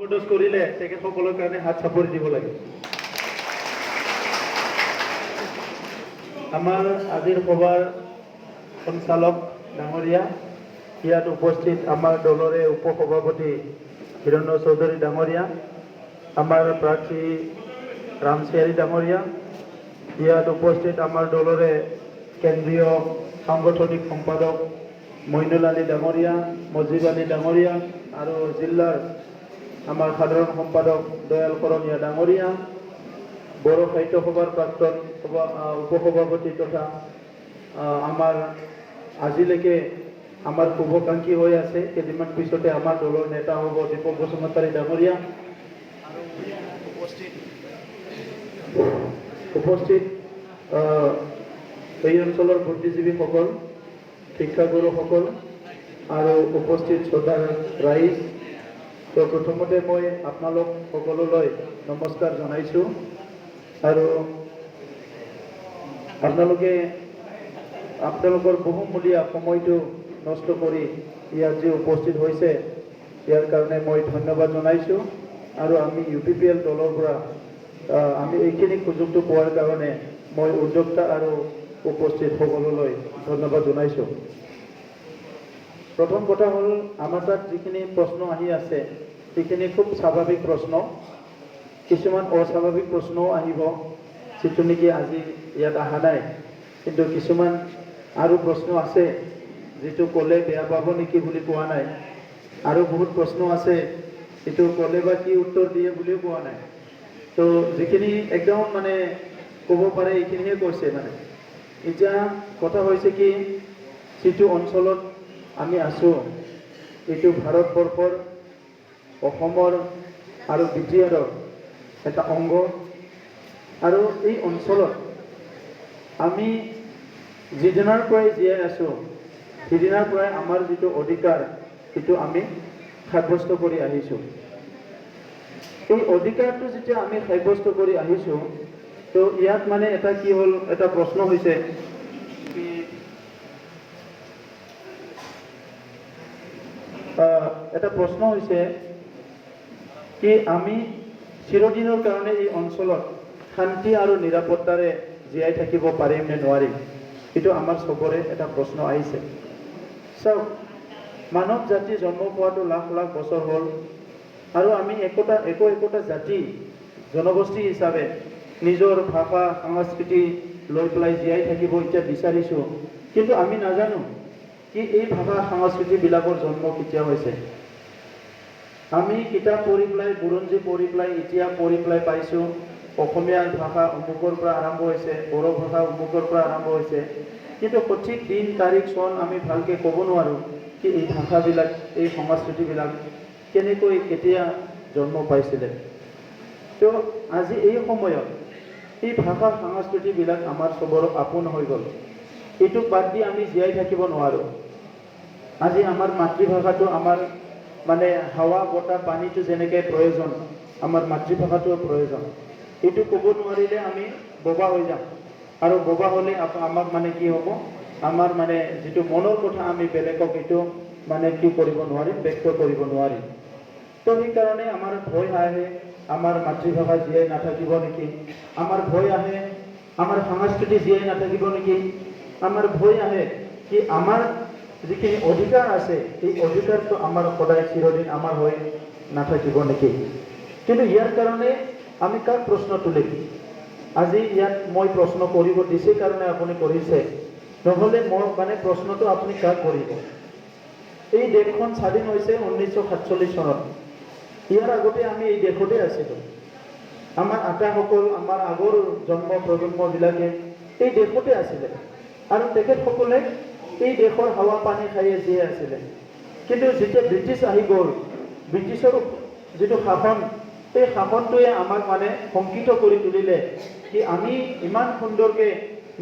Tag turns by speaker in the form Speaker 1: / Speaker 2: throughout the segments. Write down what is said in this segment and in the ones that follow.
Speaker 1: প্ৰডউচ কৰিলে তেখেতসকলৰ কাৰণে হাত চাপৰি দিব লাগে। আমাৰ আজিৰ সভাৰ সঞ্চালক ডাঙৰীয়া, ইয়াত উপস্থিত আমাৰ দলৰে উপসভাপতি হিৰণ্য চৌধুৰী ডাঙৰীয়া, আমাৰ প্ৰাৰ্থী ৰামচিয়াৰী ডাঙৰীয়া, ইয়াত উপস্থিত আমাৰ দলৰে কেন্দ্ৰীয় সাংগঠনিক সম্পাদক মইনুল আলী ডাঙৰীয়া, মজিদ আলী ডাঙৰীয়া আৰু জিলাৰ আমাৰ সাধাৰণ সম্পাদক দয়াল কৰণীয়া ডাঙৰীয়া, বড়ো সাহিত্য সভাৰ প্ৰাক্তন উপসভাপতি তথা আমাৰ আজিলৈকে আমাৰ শুভাকাংক্ষী হৈ আছে, কেইদিনমান পিছতে আমাৰ দলৰ নেতা হ'ব দীপক বসুমতাৰী ডাঙৰীয়া, উপস্থিত এই অঞ্চলৰ বুদ্ধিজীৱীসকল, শিক্ষাগুৰুসকল আৰু উপস্থিত শ্ৰদ্ধাৰ ৰাইজ। তো প্ৰথমতে মই আপোনালোক সকলোলৈ নমস্কাৰ জনাইছোঁ আৰু আপোনালোকৰ বহুমূলীয়া সময়টো নষ্ট কৰি ইয়াত যে উপস্থিত হৈছে ইয়াৰ কাৰণে মই ধন্যবাদ জনাইছোঁ আৰু আমি UPPL দলৰ পৰা আমি এইখিনি সুযোগটো পোৱাৰ কাৰণে মই উদ্যোক্তা আৰু উপস্থিত সকলোলৈ ধন্যবাদ জনাইছোঁ। প্ৰথম কথা হ'ল আমাৰ তাত যিখিনি প্ৰশ্ন আহি আছে সেইখিনি খুব স্বাভাৱিক প্ৰশ্ন, কিছুমান অস্বাভাৱিক প্ৰশ্নও আহিব যিটো নেকি আজি ইয়াত অহা নাই, কিন্তু কিছুমান আৰু প্ৰশ্ন আছে যিটো ক'লে বেয়া পাব নেকি বুলি কোৱা নাই, আৰু বহুত প্ৰশ্ন আছে এইটো ক'লে বা কি উত্তৰ দিয়ে বুলিও কোৱা নাই। তো যিখিনি একদম মানে ক'ব পাৰে এইখিনিহে কৈছে। মানে এতিয়া কথা হৈছে কি, যিটো অঞ্চলত আমি আছোঁ এইটো ভাৰতবৰ্ষৰ অসমৰ আৰু BTRৰ এটা অংগ, আৰু এই অঞ্চলত আমি যিদিনাৰ পৰাই জীয়াই আছোঁ সিদিনাৰ পৰাই আমাৰ যিটো অধিকাৰ সেইটো আমি সাব্যস্ত কৰি আহিছোঁ। এই অধিকাৰটো যেতিয়া আমি সাব্যস্ত কৰি আহিছোঁ, তো ইয়াত মানে এটা কি হ'ল, এটা প্ৰশ্ন হৈছে কি আমি চিৰদিনৰ কাৰণে এই অঞ্চলত শান্তি আৰু নিৰাপত্তাৰে জীয়াই থাকিব পাৰিম নে নোৱাৰিম, এইটো আমাৰ চবৰে এটা প্ৰশ্ন আহিছে। চাওক, মানৱ জাতি জন্ম পোৱাটো লাখ লাখ বছৰ হ'ল আৰু আমি একোটা জাতি জনগোষ্ঠী হিচাপে নিজৰ ভাষা সংস্কৃতি লৈ পেলাই জীয়াই থাকিব এতিয়া বিচাৰিছোঁ, কিন্তু আমি নাজানো কি এই ভাষা সংস্কৃতিবিলাকৰ জন্ম কেতিয়া হৈছে। আমি কিতাপ পঢ়ি পেলাই, বুৰঞ্জী পঢ়ি পেলাই, এতিয়া পঢ়ি পেলাই পাইছোঁ অসমীয়া ভাষা অমুকৰ পৰা আৰম্ভ হৈছে, বড়ো ভাষা অমুকৰ পৰা আৰম্ভ হৈছে, কিন্তু সঠিক দিন তাৰিখ চন আমি ভালকৈ ক'ব নোৱাৰোঁ কি এই ভাষাবিলাক, এই সংস্কৃতিবিলাক কেনেকৈ কেতিয়া জন্ম পাইছিলে। তো আজি এই সময়ত এই ভাষা সংস্কৃতিবিলাক আমাৰ চবৰ আপোন হৈ গ'ল, এইটোক বাদ দি আমি জীয়াই থাকিব নোৱাৰোঁ। আজি আমাৰ মাতৃভাষাটো আমাৰ মানে হাৱা বতাহ পানীটো যেনেকৈ প্ৰয়োজন, আমাৰ মাতৃভাষাটোও প্ৰয়োজন। এইটো ক'ব নোৱাৰিলে আমি বোবা হৈ যাম, আৰু বোবা হ'লে আমাক মানে কি হ'ব, আমাৰ মানে যিটো মনৰ কথা আমি বেলেগক এইটো মানে কি কৰিব নোৱাৰিম, ব্যক্ত কৰিব নোৱাৰিম। তো সেইকাৰণে আমাৰ ভয় আহে আমাৰ মাতৃভাষা জীয়াই নাথাকিব নেকি, আমাৰ ভয় আহে আমাৰ সংস্কৃতি জীয়াই নাথাকিব নেকি, আমাৰ ভয় আহে কি আমাৰ যিখিনি অধিকাৰ আছে এই অধিকাৰটো আমাৰ সদায় চিৰদিন আমাৰ হৈ নাথাকিব নেকি। কিন্তু ইয়াৰ কাৰণে আমি কাক প্ৰশ্ন তুলিম? আজি ইয়াত মই প্ৰশ্ন কৰিব দিছে কাৰণে আপুনি কৰিছে, নহ'লে মই মানে প্ৰশ্নটো আপুনি কাক কৰিব? এই দেশখন স্বাধীন হৈছে 1947 চনত। ইয়াৰ আগতে আমি এই দেশতে আছিলোঁ। আমাৰ আটাসকল, আমাৰ আগৰ জন্ম প্ৰজন্মবিলাকে এই দেশতে আছিলে আৰু তেখেতসকলে এই দেশৰ হাৱা পানী খায়ে জীয়াই আছিলে। কিন্তু যেতিয়া ব্ৰিটিছ আহি গ'ল, ব্ৰিটিছৰ যিটো শাসন, এই শাসনটোৱে আমাক মানে শংকিত কৰি তুলিলে কি আমি ইমান সুন্দৰকৈ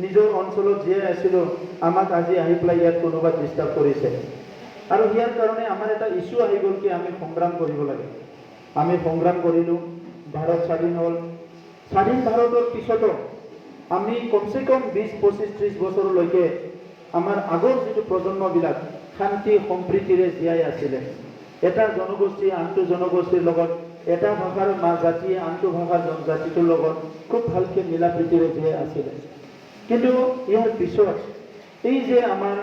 Speaker 1: নিজৰ অঞ্চলত জীয়াই আছিলোঁ, আমাক আজি আহি পেলাই ইয়াত কোনোবা ডিষ্টাৰ্ব কৰিছে। আৰু ইয়াৰ কাৰণে আমাৰ এটা ইছ্যু আহি গ'ল কি আমি সংগ্ৰাম কৰিব লাগে। আমি সংগ্ৰাম কৰিলোঁ, ভাৰত স্বাধীন হ'ল। স্বাধীন ভাৰতৰ পিছতো আমি কমচে কম 20-25-30 বছৰলৈকে আমাৰ আগৰ যিটো প্ৰজন্মবিলাক শান্তি সম্প্ৰীতিৰে জীয়াই আছিলে। এটা জনগোষ্ঠী আনটো জনগোষ্ঠীৰ লগত এটা ভাষাৰ জাতিয়ে আনটো ভাষাৰ জনজাতিটোৰ লগত খুব ভালকৈ মিলা প্ৰীতিৰে জীয়াই আছিলে। কিন্তু ইয়াৰ পিছত এই যে আমাৰ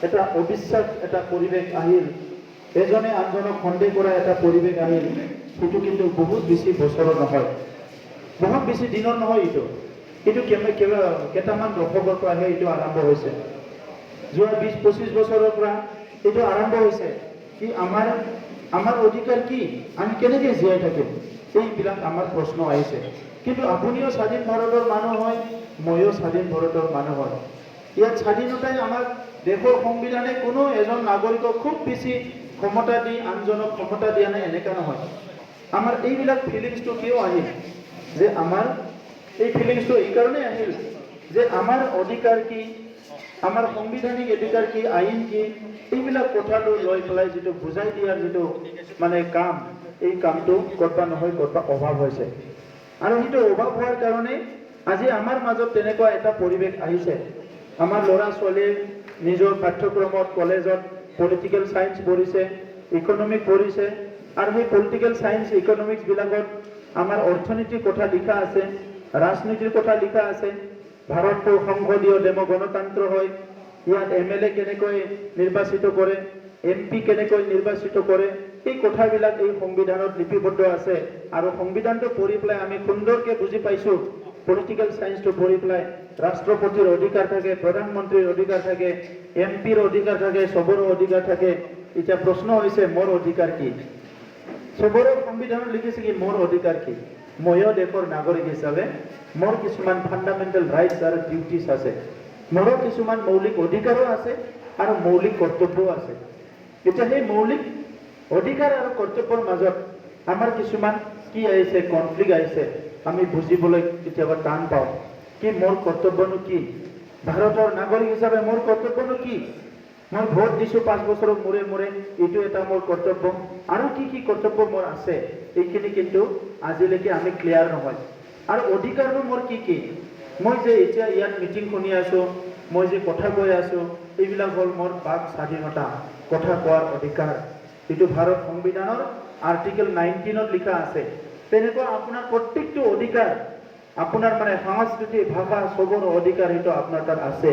Speaker 1: এটা অবিশ্বাস এটা পৰিৱেশ আহিল, এজনে আনজনক সন্দেহ কৰা এটা পৰিৱেশ আহিল, সেইটো কিন্তু বহুত বেছি বছৰৰ নহয়, বহুত বেছি দিনৰ নহয়। এইটো কেইটামান দশকৰ পৰাহে এইটো আৰম্ভ হৈছে। যোৱা 20-25 বছৰৰ পৰা এইটো আৰম্ভ হৈছে। কি আমাৰ অধিকাৰ কি, আমি কেনেকৈ জীয়াই থাকিম, এইবিলাক আমাৰ প্ৰশ্ন আহিছে। কিন্তু আপুনিও স্বাধীন ভাৰতৰ মানুহ হয়, ময়ো স্বাধীন ভাৰতৰ মানুহ হয়। ইয়াত স্বাধীনতাই আমাক দেশৰ সংবিধানে কোনো এজন নাগৰিকক খুব বেছি ক্ষমতা দি আনজনক ক্ষমতা দিয়া নাই, এনেকুৱা নহয়। আমাৰ এইবিলাক ফিলিংছটো কিয় আহিল, যে আমাৰ এই ফিলিংছটো এইকাৰণে আহিল যে আমাৰ অধিকাৰ কি, আমাৰ সাংবিধানিক অধিকাৰ কি, আইন কি, এইবিলাক কথাটো লৈ পেলাই যিটো বুজাই দিয়াৰ যিটো মানে কাম, এই কামটো কৰবা নহয় কৰবা অভাৱ হৈছে। আৰু সেইটো অভাৱ হোৱাৰ কাৰণে আজি আমাৰ মাজত তেনেকুৱা এটা পৰিৱেশ আহিছে। আমাৰ ল'ৰা ছোৱালীয়ে নিজৰ পাঠ্যক্ৰমত কলেজত পলিটিকেল চায়েন্স পঢ়িছে, ইকনমিক পঢ়িছে, আৰু সেই পলিটিকেল চায়েন্স ইকনমিক্সবিলাকত আমাৰ অৰ্থনীতিৰ কথা লিখা আছে, ৰাজনীতিৰ কথা লিখা আছে। ভাৰতটো সংসদীয় গণতন্ত্ৰ হয়, ইয়াত MLA কেনেকৈ নিৰ্বাচিত কৰে, MP কেনেকৈ নিৰ্বাচিত কৰে, এই কথাবিলাক এই সংবিধানত লিপিবদ্ধ আছে। আৰু সংবিধানটো পঢ়ি পেলাই আমি সুন্দৰকৈ বুজি পাইছোঁ, পলিটিকেল চায়েন্সটো পঢ়ি পেলাই ৰাষ্ট্ৰপতিৰ অধিকাৰ থাকে, প্ৰধানমন্ত্ৰীৰ অধিকাৰ থাকে, MPৰ অধিকাৰ থাকে, চবৰো অধিকাৰ থাকে। এতিয়া প্ৰশ্ন হৈছে মোৰ অধিকাৰ কি? চবৰো সংবিধানত লিখিছে কি মোৰ অধিকাৰ কি? ময়ো দেশৰ নাগৰিক হিচাপে মোৰ কিছুমান ফাণ্ডামেণ্টেল ৰাইটছ আৰু ডিউটিছ আছে, মোৰো কিছুমান মৌলিক অধিকাৰো আছে আৰু মৌলিক কৰ্তব্যও আছে। এতিয়া সেই মৌলিক অধিকাৰ আৰু কৰ্তব্যৰ মাজত আমাৰ কিছুমান কি আহিছে, কনফ্লিক্ট আহিছে। আমি বুজিবলৈ কেতিয়াবা টান পাওঁ কি মোৰ কৰ্তব্যনো কি, ভাৰতৰ নাগৰিক হিচাপে মোৰ কৰ্তব্যনো কি? মই ভোট দিছোঁ 5 বছৰৰ মূৰে মূৰে, এইটো এটা মোৰ কৰ্তব্য। আৰু কি কি কৰ্তব্য মোৰ আছে, এইখিনি কিন্তু আজিলৈকে আমি ক্লিয়াৰ নহয়। আৰু অধিকাৰনো মোৰ কি কি? মই যে এতিয়া ইয়াত মিটিং শুনি আছোঁ, মই যে কথা কৈ আছোঁ, এইবিলাক হ'ল মোৰ বাক স্বাধীনতা, কথা কোৱাৰ অধিকাৰ। এইটো ভাৰত সংবিধানৰ আৰ্টিকেল 19ত লিখা আছে। তেনেকুৱা আপোনাৰ প্ৰত্যেকটো অধিকাৰ, আপোনাৰ মানে সংস্কৃতি ভাষা চবৰ অধিকাৰ সেইটো আপোনাৰ তাত আছে।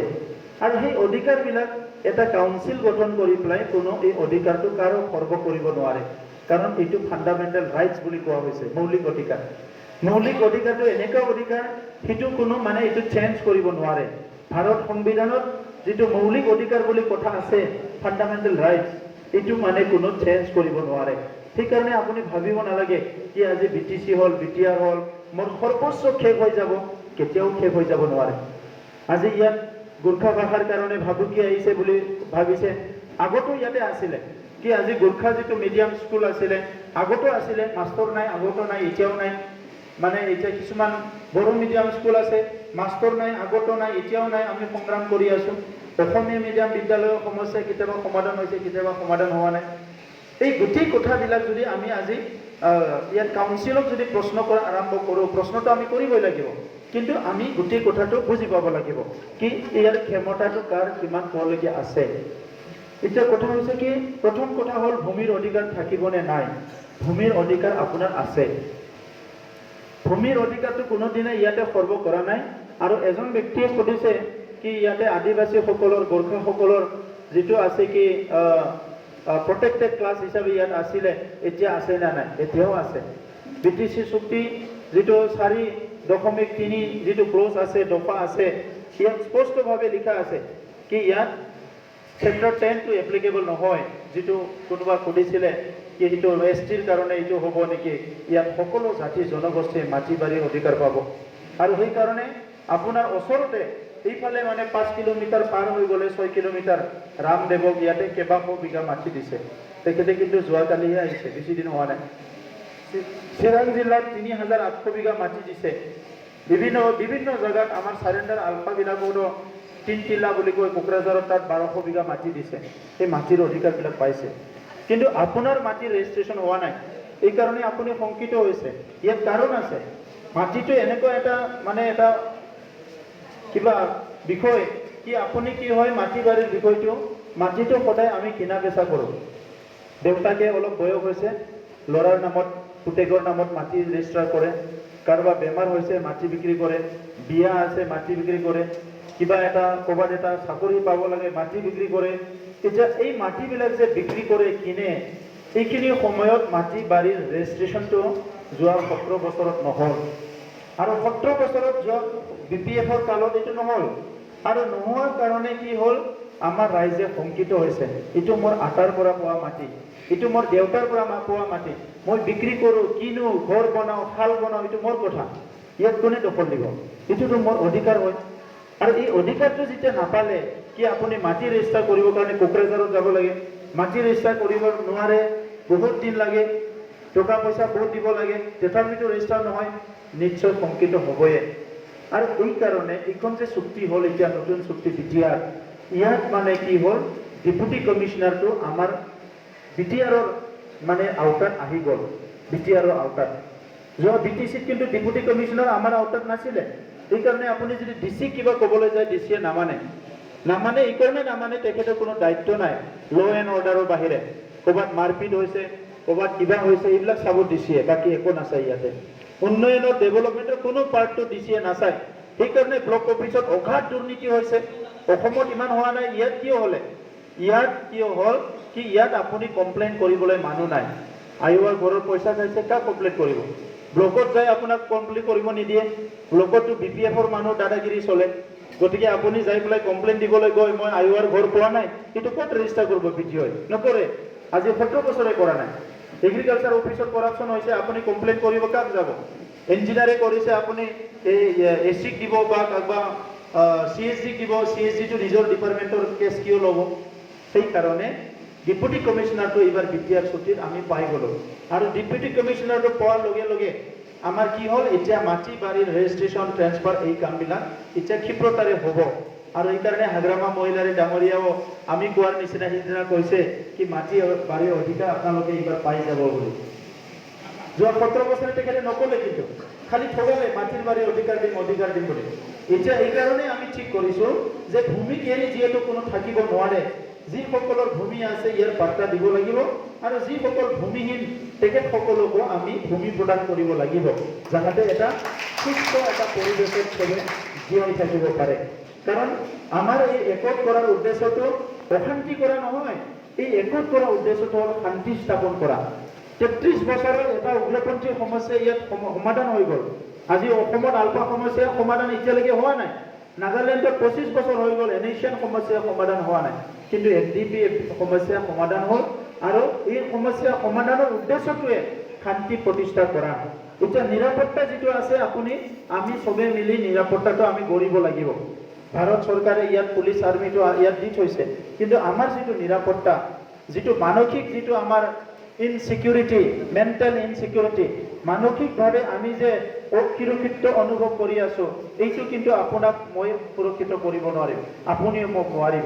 Speaker 1: আৰু সেই অধিকাৰবিলাক এটা কাউন্সিল গঠন কৰি পেলাই কোনো এই অধিকাৰটো কাৰো খৰ্ব কৰিব নোৱাৰে, কাৰণ এইটো ফাণ্ডামেণ্টেল ৰাইটছ বুলি কোৱা হৈছে, মৌলিক অধিকাৰ। মৌলিক অধিকাৰটো এনেকুৱা অধিকাৰ, সেইটো কোনো মানে এইটো চেঞ্জ কৰিব নোৱাৰে। ভাৰত সংবিধানত যিটো মৌলিক অধিকাৰ বুলি কথা আছে, ফাণ্ডামেণ্টেল ৰাইটছ, এইটো মানে কোনো চেঞ্জ কৰিব নোৱাৰে। সেইকাৰণে আপুনি ভাবিব নালাগে কি আজি BTC হ'ল, BTR হ'ল, মোৰ সৰ্বোচ্চ শেষ হৈ যাব, কেতিয়াও শেষ হৈ যাব নোৱাৰে। আজি ইয়াত গোৰ্খা ভাষাৰ কাৰণে ভাবুকি আহিছে বুলি ভাবিছে, আগতো ইয়াতে আছিলে কি আজি গোৰ্খা যিটো মিডিয়াম স্কুল আছিলে, আগতো আছিলে, মাষ্টৰ নাই, আগতো নাই, এতিয়াও নাই। মানে এতিয়া কিছুমান বড়ো মিডিয়াম স্কুল আছে, মাষ্টৰ নাই, আগতো নাই, এতিয়াও নাই, আমি সংগ্ৰাম কৰি আছোঁ। অসমীয়া মিডিয়াম বিদ্যালয়ৰ সমস্যা কেতিয়াবা সমাধান হৈছে, কেতিয়াবা সমাধান হোৱা নাই। এই গোটেই কথাবিলাক যদি আমি আজি ইয়াত কাউন্সিলক যদি প্ৰশ্ন কৰা আৰম্ভ কৰোঁ, প্ৰশ্নটো আমি কৰিবই লাগিব, কিন্তু আমি গোটেই কথাটো বুজি পাব লাগিব কি ইয়াৰ ক্ষমতাটো কাৰ কিমান কলৈকে আছে। এতিয়া কথা হৈছে কি, প্ৰথম কথা হ'ল ভূমিৰ অধিকাৰ থাকিবনে নাই? ভূমিৰ অধিকাৰ আপোনাৰ আছে। ভূমিৰ অধিকাৰটো কোনোদিনে ইয়াতে খৰ্ব কৰা নাই। আৰু এজন ব্যক্তিয়ে সুধিছে কি ইয়াতে আদিবাসীসকলৰ, গোৰ্খাসকলৰ যিটো আছে কি প্ৰটেক্টেড ক্লাছ হিচাপে ইয়াত আছিলে, এতিয়া আছে নে নাই? এতিয়াও আছে। BTC চুক্তি যিটো 4.3 যিটো ক্লজ আছে, দফা আছে, ইয়াত স্পষ্টভাৱে লিখা আছে কি ইয়াত চেপ্টাৰ 10টো এপ্লিকেবল নহয়। যিটো কোনোবা সুধিছিলে কি সেইটো STৰ কাৰণে এইটো হ'ব নেকি, ইয়াত সকলো জাতি জনগোষ্ঠীয়ে মাটি বাৰীৰ অধিকাৰ পাব। আৰু সেইকাৰণে আপোনাৰ ওচৰতে এইফালে মানে 5 কিলোমিটাৰ পাৰ হৈ গ'লে 6 কিলোমিটাৰ ৰামদেৱক ইয়াতে কেইবাশ বিঘা মাটি দিছে। তেখেতে কিন্তু যোৱাকালিহে আহিছে, বেছি দিন হোৱা নাই। চিৰাং জিলাত 3800 বিঘা মাটি দিছে। বিভিন্ন জেগাত আমাৰ চাৰেণ্ডাৰ আলফাবিলাকৰো তিনটিলা বুলি কয়, কোকৰাঝাৰত তাত 1200 বিঘা মাটি দিছে। সেই মাটিৰ অধিকাৰবিলাক পাইছে, কিন্তু আপোনাৰ মাটিৰ ৰেজিষ্ট্ৰেশ্যন হোৱা নাই। এইকাৰণে আপুনি শংকিত হৈছে। ইয়াত কাৰণ আছে, মাটিটো এনেকুৱা এটা মানে এটা কিবা বিষয় কি আপুনি কি হয়, মাটি বাৰীৰ বিষয়টো, মাটিটো সদায় আমি কিনা বেচা কৰোঁ। দেউতাকে অলপ বয়স হৈছে, ল'ৰাৰ নামত পুতেকৰ নামত মাটি ৰেজিষ্টাৰ কৰে, কাৰোবাৰ বেমাৰ হৈছে মাটি বিক্ৰী কৰে, বিয়া আছে মাটি বিক্ৰী কৰে, কিবা এটা ক'ৰবাত এটা চাকৰি পাব লাগে মাটি বিক্ৰী কৰে। এতিয়া এই মাটিবিলাক যে বিক্ৰী কৰে কিনে, এইখিনি সময়ত মাটি বাৰীৰ ৰেজিষ্ট্ৰেশ্যনটো যোৱা 17 বছৰত নহ'ল, আৰু 17 বছৰত যোৱা BPF-ৰ কালত এইটো নহ'ল, আৰু নোহোৱাৰ কাৰণে কি হ'ল, আমাৰ ৰাইজে শংকিত হৈছে, এইটো মোৰ আটাৰ পৰা পোৱা মাটি, এইটো মোৰ দেউতাৰ পৰা পোৱা মাটি, মই বিক্ৰী কৰোঁ, কিনো, ঘৰ বনাওঁ, শাল বনাওঁ, এইটো মোৰ কথা, ইয়াত কোনে দখল দিব? এইটোতো মোৰ অধিকাৰ হয়। আৰু এই অধিকাৰটো যেতিয়া নাপালে, কি আপুনি মাটি ৰেজিষ্টাৰ কৰিবৰ কাৰণে কোকৰাঝাৰত যাব লাগে, মাটি ৰেজিষ্টাৰ কৰিব নোৱাৰে, বহুত দিন লাগে, টকা পইচা বহুত দিব লাগে, তথাপিতো ৰেজিষ্টাৰ নহয়, নিশ্চয় শংকিত হ'বই। আৰু এই কাৰণে এইখন যে চুক্তি হ'ল, এতিয়া নতুন চুক্তি BTR, ইয়াত মানে কি হ'ল, ডেপুটি কমিশনাৰটো আমাৰ BTR-ৰ মানে আওতাত আহি গ'ল, BTR-ৰ আওতাত। যোৱা BTC-ত কিন্তু ডেপুটি কমিশনাৰ আমাৰ আওতাত নাছিলে, সেইকাৰণে আপুনি যদি DC কিবা ক'বলৈ যায়, DC-য়ে নামানে, এইকাৰণে নামানে, তেখেতৰ কোনো দায়িত্ব নাই ল' এণ্ড অৰ্ডাৰৰ বাহিৰে। ক'ৰবাত মাৰপিট হৈছে, ক'ৰবাত কিবা হৈছে, এইবিলাক চাব DC-য়ে, বাকী একো নাচায় ইয়াতে। উন্নয়নৰ ডেভেলপমেণ্টৰ কোনো পাৰ্টটো DC-য়ে নাচায়, সেইকাৰণে ব্লক অফিচত অগাধ দুৰ্নীতি হৈছে। অসমত ইমান হোৱা নাই, ইয়াত কিয় হ'লে? ইয়াত কিয় হ'ল কি, ইয়াত আপুনি কমপ্লেইন কৰিবলৈ মানুহ নাই। আইঅ'ৰ ঘৰৰ পইচা খাইছে, কাক কমপ্লেইন কৰিব? ব্লকত যাই আপোনাক কমপ্লেইন কৰিব নিদিয়ে, ব্লকতো BPF-ৰ মানুহ দাদাগিৰি চলে। গতিকে আপুনি যাই পেলাই কমপ্লেইন দিবলৈ গৈ, মই আইঅ'ৰ ঘৰ পোৱা নাই, এইটো ক'ত ৰেজিষ্টাৰ কৰিব? BDO-ই নকৰে, আজি 17 বছৰে কৰা নাই। এগ্ৰিকালচাৰ অফিচত কৰাপশ্যন হৈছে, আপুনি কমপ্লেইন কৰিব, কাক যাব? ইঞ্জিনিয়াৰে কৰিছে, আপুনি এই SC-ক দিব বা CSG-ক দিব, CSG-টো নিজৰ ডিপাৰ্টমেণ্টৰ কেছ কিয় ল'ব? সেইকাৰণে ডেপুটি কমিশনাৰটো এইবাৰ BTR চুক্তিত আমি পাই গ'লোঁ, আৰু ডেপুটি কমিশনাৰটো পোৱাৰ লগে লগে আমাৰ কি হ'ল, এতিয়া মাটি বাৰীৰ ৰেজিষ্ট্ৰেশ্যন, ট্ৰেন্সফাৰ, এই কামবিলাক এতিয়া ক্ষিপ্ৰতাৰে হ'ব। আৰু এইকাৰণে হাগ্ৰামা মহিলাৰী ডাঙৰীয়াও আমি কোৱাৰ নিচিনা সিদিনা কৈছে কি, মাটি বাৰীৰ অধিকাৰ আপোনালোকে এইবাৰ পাই যাব বুলি। যোৱা 17 বছৰে তেখেতে নক'লে, কিন্তু খালি ঠগালে, মাটিৰ বাৰীৰ অধিকাৰ দিম বুলি। এতিয়া এইকাৰণে আমি ঠিক কৰিছোঁ যে ভূমিক এৰি যিহেতু কোনো থাকিব নোৱাৰে, যিসকলৰ ভূমি আছে ইয়াৰ বাৰ্তা দিব লাগিব, আৰু যিসকল ভূমিহীন তেখেতসকলকো আমি ভূমি প্ৰদান কৰিব লাগিব, যাতে এটা সুস্থ এটা পৰিৱেশত চবে জীয়াই থাকিব পাৰে। কাৰণ আমাৰ এই একত কৰাৰ উদ্দেশ্যটো অশান্তি কৰা নহয়, এই একত কৰাৰ উদ্দেশ্যটো হ'ল শান্তি স্থাপন কৰা। 33 বছৰৰ এটা উগ্ৰপন্থী সমস্যা ইয়াত সমাধান হৈ গ'ল। আজি অসমত আলফা সমস্যাৰ সমাধান এতিয়ালৈকে হোৱা নাই, নাগালেণ্ডত 25 বছৰ হৈ গ'ল, এনএচিয়ান সমস্যাৰ সমাধান হোৱা নাই, কিন্তু NDP সমস্যাৰ সমাধান হ'ল, আৰু এই সমস্যাৰ সমাধানৰ উদ্দেশ্যটোৱে শান্তি প্ৰতিষ্ঠা কৰা। এতিয়া নিৰাপত্তা যিটো আছে, আমি চবে মিলি নিৰাপত্তাটো আমি গঢ়িব লাগিব। ভাৰত চৰকাৰে ইয়াত পুলিচ আৰ্মিটো ইয়াত দি থৈছে, কিন্তু আমাৰ যিটো নিৰাপত্তা, যিটো মানসিক, যিটো আমাৰ ইনচিকিউৰিটি, মেণ্টেল ইনচিকিউৰিটি, মানসিকভাৱে আমি যে অসুৰক্ষিত অনুভৱ কৰি আছোঁ, এইটো কিন্তু আপোনাক মই সুৰক্ষিত কৰিব নোৱাৰিম, আপুনিও মোক নোৱাৰিব।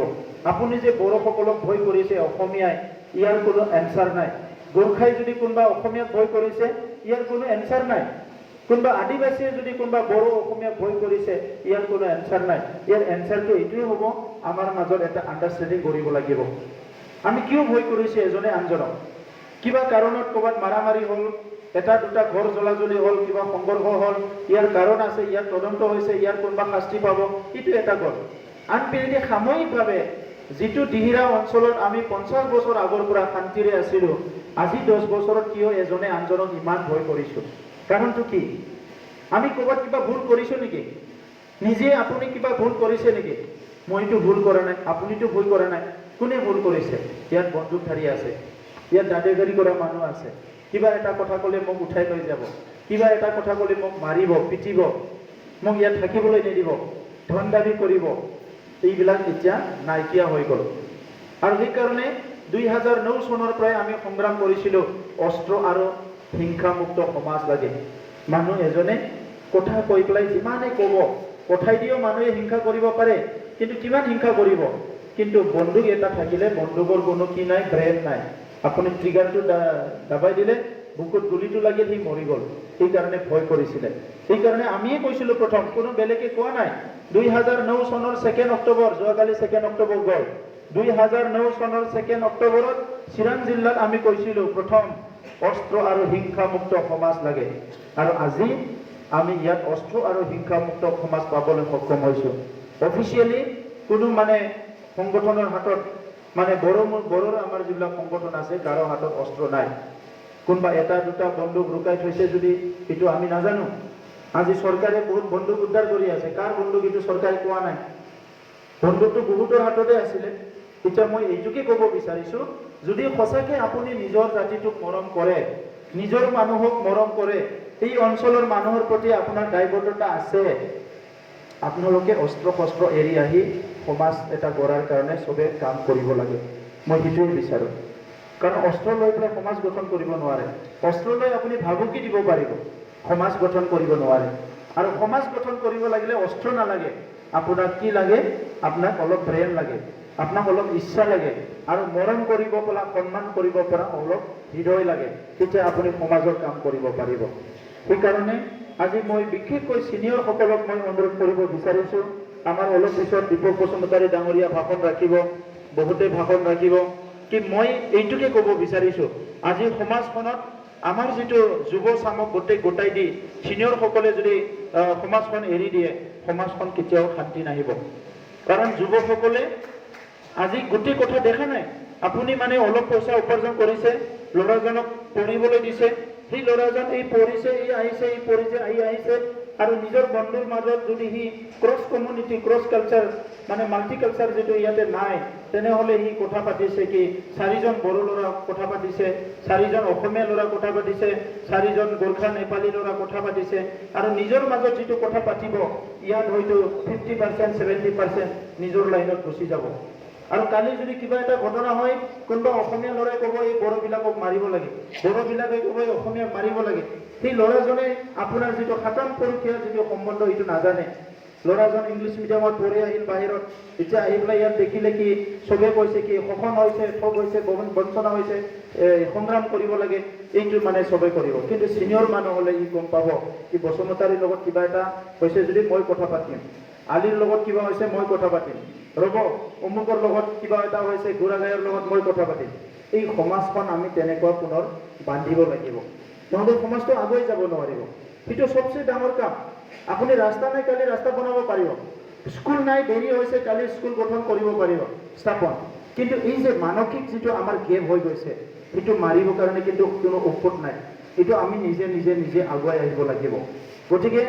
Speaker 1: আপুনি যে বড়োসকলক ভয় কৰিছে, অসমীয়াই, ইয়াৰ কোনো এনচাৰ নাই। গোৰ্খাই যদি কোনোবা অসমীয়াক ভয় কৰিছে, ইয়াৰ কোনো এনচাৰ নাই। কোনোবা আদিবাসীয়ে যদি কোনোবা বড়ো অসমীয়াক ভয় কৰিছে, ইয়াৰ কোনো এনচাৰ নাই। ইয়াৰ এনচাৰটো এইটোৱে হ'ব, আমাৰ মাজত এটা আণ্ডাৰষ্টেণ্ডিং কৰিব লাগিব। আমি কিয় ভয় কৰিছে এজনে আনজনক? কিবা কাৰণত ক'ৰবাত মাৰামাৰি হ'ল, এটা দুটা ঘৰ জ্বলাজ্বলি হ'ল, কিবা সংঘৰ্ষ হ'ল, ইয়াৰ কাৰণ আছে, ইয়াৰ তদন্ত হৈছে, ইয়াৰ কোনোবা শাস্তি পাব, এইটো এটা গ'ল। আনপিনে সাময়িকভাৱে যিটো দিহিৰা অঞ্চলত আমি 50 বছৰ আগৰ পৰা শান্তিৰে আছিলোঁ, আজি 10 বছৰত কিয় এজনে আনজনক ইমান ভয় কৰিছোঁ? কাৰণটো কি? আমি ক'ৰবাত কিবা ভুল কৰিছোঁ নেকি? নিজে আপুনি কিবা ভুল কৰিছে নেকি? মইতো ভুল কৰা নাই, আপুনিতো ভুল কৰা নাই। কোনে ভুল কৰিছে? ইয়াত বন্দুকধাৰী আছে, ইয়াত দাদাগিৰি কৰা মানুহ আছে, কিবা এটা কথা ক'লে মোক উঠাই লৈ যাব, কিবা এটা কথা ক'লে মোক মাৰিব, পিটিব, মোক ইয়াত থাকিবলৈ নিদিব, ধন দাবী কৰিব। এইবিলাক এতিয়া নাইকিয়া হৈ গ'ল। আৰু সেইকাৰণে 2009 চনৰ পৰাই আমি সংগ্ৰাম কৰিছিলোঁ, অস্ত্ৰ আৰু হিংসামুক্ত সমাজ লাগে। মানুহ এজনে কথা কৈ পেলাই যিমানে ক'ব, কথাই দিও মানুহে হিংসা কৰিব পাৰে, কিন্তু কিমান হিংসা কৰিব? কিন্তু বন্দুক এটা থাকিলে বন্দুকৰ কোনো কি নাই, ব্ৰেন নাই। আপুনি ট্ৰিগাৰটো দাবাই দিলে, বুকুত গুলিটো লাগিল, সি মৰি গ'ল। সেইকাৰণে ভয় কৰিছিলে। সেইকাৰণে আমিয়ে কৈছিলোঁ প্ৰথম, কোনো বেলেগে কোৱা নাই। 2009 চনৰ 2 অক্টোবৰ, যোৱাকালি 2 অক্টোবৰ গ'ল, 2009 চনৰ 2 অক্টোবৰত চিৰাং জিলাত আমি কৈছিলোঁ প্ৰথম অস্ত্ৰ আৰু হিংসামুক্ত সমাজ লাগে আৰু আজি আমি ইয়াত অস্ত্ৰ আৰু হিংসামুক্ত সমাজ পাবলৈ সক্ষম হৈছোঁ অফিচিয়েলি কোনো মানে সংগঠনৰ হাতত মানে বড়োৰ আমাৰ যিবিলাক সংগঠন আছে কাৰো হাতত অস্ত্ৰ নাই কোনোবা এটা দুটা বন্দুক লুকাই থৈছে যদি এইটো আমি নাজানো আজি চৰকাৰে বহুত বন্দুক উদ্ধাৰ কৰি আছে কাৰ বন্দুক এইটো চৰকাৰে কোৱা নাই বন্দুকটো বহুতৰ হাততে আছিলে এতিয়া মই এইটোকে ক'ব বিচাৰিছোঁ যদি সঁচাকৈ আপুনি নিজৰ জাতিটোক মৰম কৰে নিজৰ মানুহক মৰম কৰে এই অঞ্চলৰ মানুহৰ প্ৰতি আপোনাৰ দায়বদ্ধতা আছে আপোনালোকে অস্ত্ৰ শস্ত্ৰ এৰি আহি সমাজ এটা গঢ়াৰ কাৰণে চবে কাম কৰিব লাগে মই সেইটোৱে বিচাৰোঁ কাৰণ অস্ত্ৰ লৈ পেলাই সমাজ গঠন কৰিব নোৱাৰে অস্ত্ৰ লৈ আপুনি ভাবুকি দিব পাৰিব সমাজ গঠন কৰিব নোৱাৰে আৰু সমাজ গঠন কৰিব লাগিলে অস্ত্ৰ নালাগে আপোনাক কি লাগে আপোনাক অলপ ব্ৰেইন লাগে আপোনাক অলপ ইচ্ছা লাগে আৰু মৰম কৰিব পৰা সন্মান কৰিব পৰা অলপ হৃদয় লাগে তেতিয়া আপুনি সমাজৰ কাম কৰিব পাৰিব সেইকাৰণে আজি মই বিশেষকৈ ছিনিয়ৰসকলক মই অনুৰোধ কৰিব বিচাৰিছোঁ আমাৰ অলপ পিছত দীপক বসুমতাৰী ডাঙৰীয়া ভাষণ ৰাখিব বহুতে ভাষণ ৰাখিব কি মই এইটোকে ক'ব বিচাৰিছোঁ আজি সমাজখনত আমাৰ যিটো যুৱ চামক গোটাই দি ছিনিয়ৰসকলে যদি সমাজখন এৰি দিয়ে সমাজখন কেতিয়াও শান্তি নাহিব কাৰণ যুৱকসকলে আজি গোটেই কথা দেখা নাই আপুনি মানে অলপ পইচা উপাৰ্জন কৰিছে ল'ৰাজনক পঢ়িবলৈ দিছে সেই ল'ৰাজন এই পঢ়িছে এই আহিছে এই পঢ়িছে আহিছে আৰু নিজৰ বন্ধুৰ মাজত যদি সি ক্ৰছ কমিউনিটি ক্ৰছ কালচাৰ মানে মাল্টি কালচাৰ যিটো ইয়াতে নাই তেনেহ'লে সি কথা পাতিছে কি 4জন বড়ো ল'ৰা কথা পাতিছে 4জন অসমীয়া ল'ৰা কথা পাতিছে 4জন গোৰ্খা নেপালী ল'ৰা কথা পাতিছে আৰু নিজৰ মাজত যিটো কথা পাতিব ইয়াত হয়তো 50% 70% নিজৰ লাইনত গুচি যাব আৰু কালি যদি কিবা এটা ঘটনা হয় কোনোবা অসমীয়া ল'ৰাই ক'ব এই বড়োবিলাকক মাৰিব লাগে বড়োবিলাকে ক'ব এই অসমীয়াক মাৰিব লাগে সেই ল'ৰাজনে আপোনাৰ যিটো খাতাম পৰীক্ষাৰ যিটো সম্বন্ধ এইটো নাজানে ল'ৰাজন ইংলিছ মিডিয়ামত পঢ়ি আহিল বাহিৰত এতিয়া আহি পেলাই ইয়াত দেখিলে কি চবে কৈছে কি শোষণ হৈছে ঠগ হৈছে বঞ্চনা হৈছে সংগ্ৰাম কৰিব লাগে এইটো মানে চবে কৰিব কিন্তু ছিনিয়ৰ মানুহ হ'লে ই গম পাব কি বসুমতাৰীৰ লগত কিবা এটা হৈছে যদি মই কথা পাতিম আলিৰ লগত কিবা হৈছে মই কথা পাতিম ৰ'ব অমুকৰ লগত কিবা এটা হৈছে গুড়াগায়ৰ লগত মই কথা পাতিম এই সমাজখন আমি তেনেকুৱা পুনৰ বান্ধিব লাগিব নহ'লে সমাজটো আগুৱাই যাব নোৱাৰিব সেইটো চবচে ডাঙৰ কাম আপুনি ৰাস্তা নাই কালি ৰাস্তা বনাব পাৰিব স্কুল নাই দেৰি হৈছে কালি স্কুল গঠন কৰিব পাৰিব স্থাপন কিন্তু এই যে মানসিক যিটো আমাৰ গেপ হৈ গৈছে সেইটো মাৰিবৰ কাৰণে কিন্তু কোনো ঔষধ নাই এইটো আমি নিজে আগুৱাই আহিব লাগিব গতিকে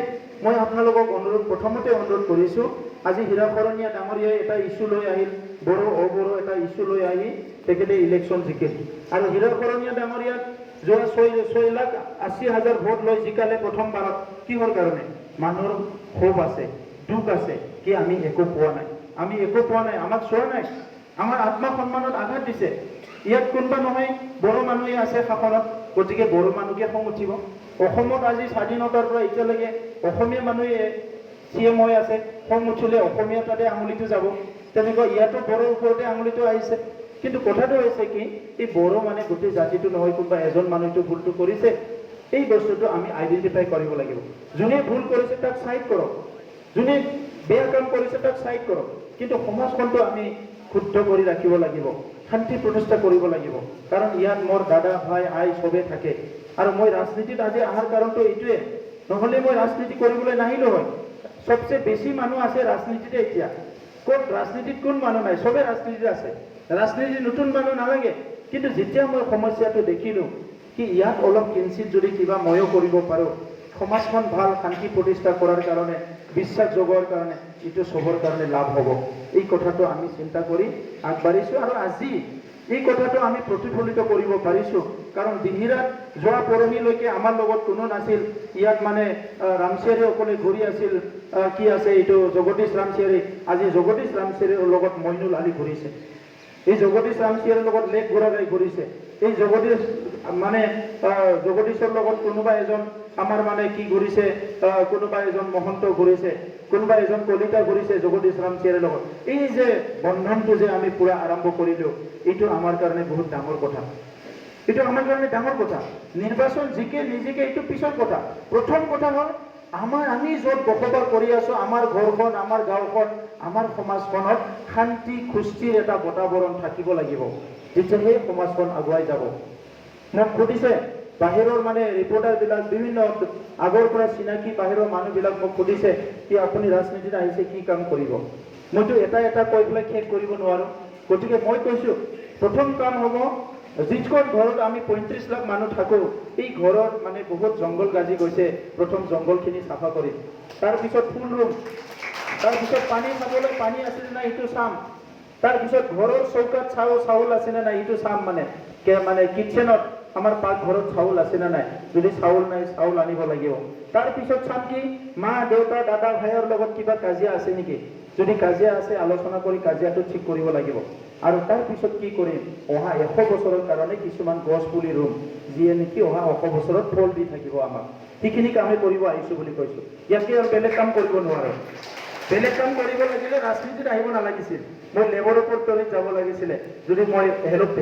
Speaker 1: মই আপোনালোকক প্ৰথমতে অনুৰোধ কৰিছোঁ আজি হীৰাকৰণীয়া ডাঙৰীয়াই এটা ইছ্যু লৈ আহিল বড়ো অবড়ো এটা ইছ্যু লৈ আহি তেখেতে ইলেকশ্যন জিকিল আৰু হীৰাকৰণীয়া ডাঙৰীয়াক যোৱা 6,80,000 ভোট লৈ জিকালে প্ৰথমবাৰত কিহৰ কাৰণে মানুহৰ ক্ষোভ আছে দুখ আছে কি আমি একো পোৱা নাই আমাক চোৱা নাই আমাৰ আত্মসন্মানত আঘাত দিছে ইয়াত কোনোবা নহয় বড়ো মানুহে আছে শাসনত গতিকে বড়ো মানুহকে খং উঠিব অসমত আজি স্বাধীনতাৰ পৰা এতিয়ালৈকে অসমীয়া মানুহে CM হৈ আছে খং উঠিলে অসমীয়া তাতে আঙুলিটো যাব তেনেকুৱা ইয়াতো বড়োৰ ওপৰতে আঙুলিটো আহিছে কিন্তু কথাটো হৈছে কি এই বড়ো মানে গোটেই জাতিটো নহয় কোনোবা এজন মানুহটো ভুলটো কৰিছে এই বস্তুটো আমি আইডেন্টিফাই কৰিব লাগিব যোনে ভুল কৰিছে তাক সাইড কৰক যোনে বেয়া কাম কৰিছে তাক সাইড কৰক কিন্তু সমাজখনটো আমি শুদ্ধ কৰি ৰাখিব লাগিব শান্তি প্ৰতিষ্ঠা কৰিব লাগিব কাৰণ ইয়াত মোৰ দাদা ভাই আই চবে থাকে আৰু মই ৰাজনীতিত আজি অহাৰ কাৰণটো এইটোৱে নহ'লে মই ৰাজনীতি কৰিবলৈ নাহিলো হয় সবচে বেছি মানুহ আছে ৰাজনীতিতে এতিয়া কোন ৰাজনীতিত কোন মানুহ নাই চবে ৰাজনীতিত আছে ৰাজনীতি নতুন মানুহ নালাগে কিন্তু যেতিয়া মই সমস্যাটো দেখিলোঁ কি ইয়াত অলপ কিঞ্চিত যদি কিবা ময়ো কৰিব পাৰোঁ সমাজখন ভাল শান্তি প্ৰতিষ্ঠা কৰাৰ কাৰণে বিশ্বাস যোগৰ কাৰণে এইটো চবৰ কাৰণে লাভ হ'ব এই কথাটো আমি চিন্তা কৰি আগবাঢ়িছোঁ আৰু আজি এই কথাটো আমি প্ৰতিফলিত কৰিব পাৰিছোঁ কাৰণ দিহিৰাত যোৱা পৰহিলৈকে আমাৰ লগত কোনো নাছিল ইয়াত মানে ৰামচিয়াৰী অকলে ঘূৰি আছিল কি আছে এইটো জগদীশ ৰামচিয়াৰী আজি জগদীশ ৰামচিয়াৰীৰ লগত মইনুল আলী ঘূৰিছে এই জগদীশ ৰামচিয়াৰীৰ লগত লেক গুড়াগাই ঘূৰিছে এই জগদীশ মানে জগদীশৰ লগত কোনোবা এজন আমাৰ মানে কি ঘূৰিছে কোনোবা এজন মহন্ত ঘূৰিছে কোনোবা এজন কলিতা ঘূৰিছে জগদীশ ৰামচিয়াৰীৰ লগত এই যে বন্ধনটো যে আমি পুৰা আৰম্ভ কৰিলোঁ এইটো আমাৰ কাৰণে বহুত ডাঙৰ কথা এইটো আমাৰ কাৰণে ডাঙৰ কথা নিৰ্বাচন জিকে নিজিকে এইটো পিছৰ কথা প্ৰথম কথা হ'ল আমি য'ত বসবাস কৰি আছো আমাৰ ঘৰখন আমাৰ গাঁওখন আমাৰ সমাজখনত শান্তি সুস্থিৰ এটা বাতাবৰণ থাকিব লাগিব যেতিয়াহে সমাজখন আগুৱাই যাব মোক সুধিছে বাহিৰৰ মানে ৰিপৰ্টাৰবিলাক বিভিন্ন আগৰ পৰা চিনাকি বাহিৰৰ মানুহবিলাক মোক সুধিছে কি আপুনি ৰাজনীতিত আহিছে কি কাম কৰিব মইতো এটা এটা কৈ পেলাই শেষ কৰিব নোৱাৰোঁ গতিকে মই কৈছোঁ প্ৰথম কাম হ'ব যিখন ঘৰত আমি 35 লাখ মানুহ থাকোঁ এই ঘৰত মানে বহুত জংঘল গাজি গৈছে প্ৰথম জংঘলখিনি চাফা কৰিম তাৰপিছত ফুল ৰুম তাৰপিছত পানী খাবলৈ পানী আছে নে নাই এইটো চাম তাৰপিছত ঘৰৰ চৌকাত চাউল আছে নে নাই এইটো চাম মানে কিটচেনত আমাৰ পাকঘৰত চাউল আছে নে নাই যদি চাউল নাই চাউল আনিব লাগিব তাৰপিছত চাম কি মা দেউতা দাদা ভাইৰ লগত কিবা কাজিয়া আছে নেকি যদি কাজিয়া আছে আলোচনা কৰি কাজিয়াটো ঠিক কৰিব লাগিব আৰু তাৰপিছত কি কৰিম অহা 100 বছৰৰ কাৰণে কিছুমান গছ পুলি ৰুম যিয়ে নেকি অহা 100 বছৰত ফল দি থাকিব আমাক সেইখিনি কামে কৰিব আহিছোঁ বুলি কৈছোঁ ইয়াকে আৰু বেলেগ কাম কৰিব নোৱাৰোঁ বেলেগ কাম কৰিব লাগিলে ৰাজনীতিত আহিব নালাগিছিল মই লেবৰেটৰীত যাব লাগিছিলে যদি মই